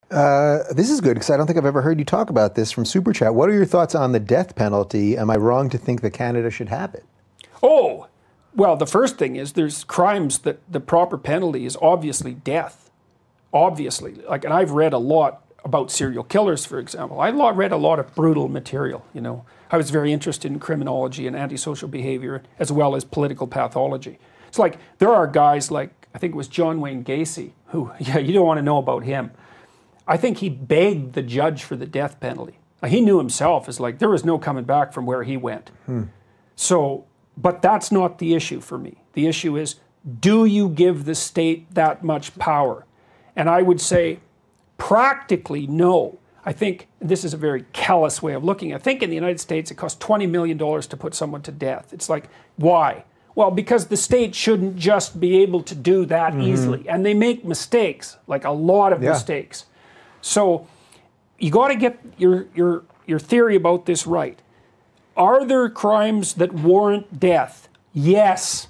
This is good because I don't think I've ever heard you talk about this from Super Chat. What are your thoughts on the death penalty? Am I wrong to think that Canada should have it? Oh, well, the first thing is there's crimes that the proper penalty is obviously death. Obviously. And I've read a lot about serial killers, for example. I read a lot of brutal material, you know. I was very interested in criminology and antisocial behavior as well as political pathology. It's like there are guys like, I think it was John Wayne Gacy, who, yeah, you don't want to know about him. I think he begged the judge for the death penalty. He knew himself as like, there was no coming back from where he went. So, but that's not the issue for me. The issue is, do you give the state that much power? And I would say, practically, no. I think this is a very callous way of looking. I think in the United States, it costs $20 million to put someone to death. It's like, why? Well, because the state shouldn't just be able to do that easily. And they make mistakes, like a lot of mistakes. So you got to get your theory about this right. Are there crimes that warrant death? Yes.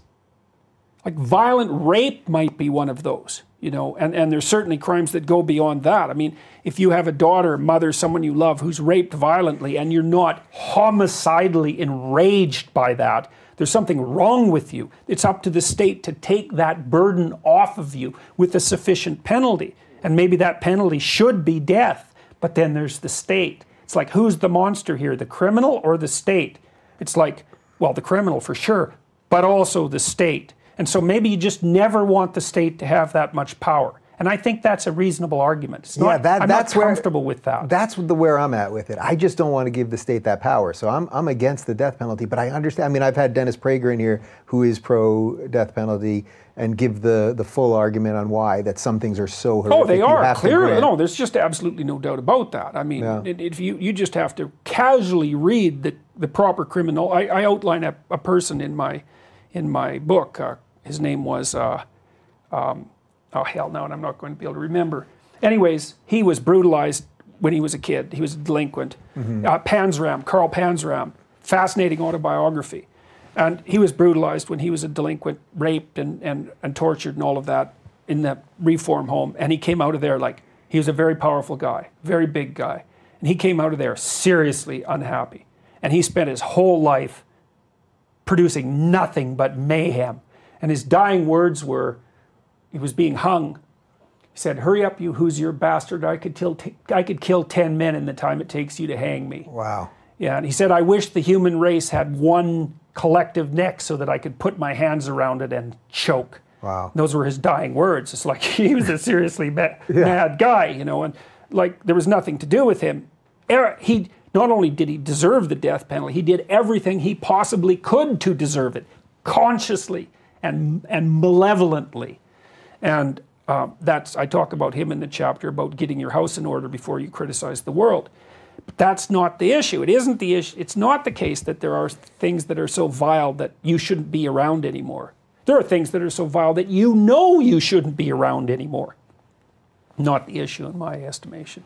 Like violent rape might be one of those, you know, and there's certainly crimes that go beyond that. I mean, if you have a daughter, mother, someone you love who's raped violently and you're not homicidally enraged by that, there's something wrong with you. It's up to the state to take that burden off of you with a sufficient penalty. And maybe that penalty should be death, but then there's the state. It's like, who's the monster here, the criminal or the state? It's like, well, the criminal for sure, but also the state. And so maybe you just never want the state to have that much power. And I think that's a reasonable argument. It's not, I'm not comfortable with that. That's where I'm at with it. I just don't want to give the state that power. So I'm against the death penalty, but I understand. I mean, I've had Dennis Prager in here who is pro-death penalty and give the full argument on why, that some things are so horrific. Oh, they are, clearly. No, there's just absolutely no doubt about that. I mean, if you just have to casually read the proper criminal. I outline a person in my book. His name was... oh, hell no, and I'm not going to be able to remember. Anyways, he was brutalized when he was a kid. He was a delinquent. Panzram, Carl Panzram, fascinating autobiography. And he was brutalized when he was a delinquent, raped and tortured and all of that in the reform home. And he came out of there like, he was a very powerful guy, very big guy. And he came out of there seriously unhappy. And he spent his whole life producing nothing but mayhem. And his dying words were, he was being hung. He said, "Hurry up, you who's your bastard. I could kill 10 men in the time it takes you to hang me." Wow. Yeah, and he said, "I wish the human race had one collective neck so that I could put my hands around it and choke." Wow. Those were his dying words. It's like he was a seriously mad guy, you know, and like there was nothing to do with him. He not only did he deserve the death penalty, he did everything he possibly could to deserve it, consciously and malevolently. And I talk about him in the chapter about getting your house in order before you criticize the world. But that's not the issue. It isn't the issue. It's not the case that there are things that are so vile that you shouldn't be around anymore. There are things that are so vile that you know you shouldn't be around anymore. Not the issue in my estimation.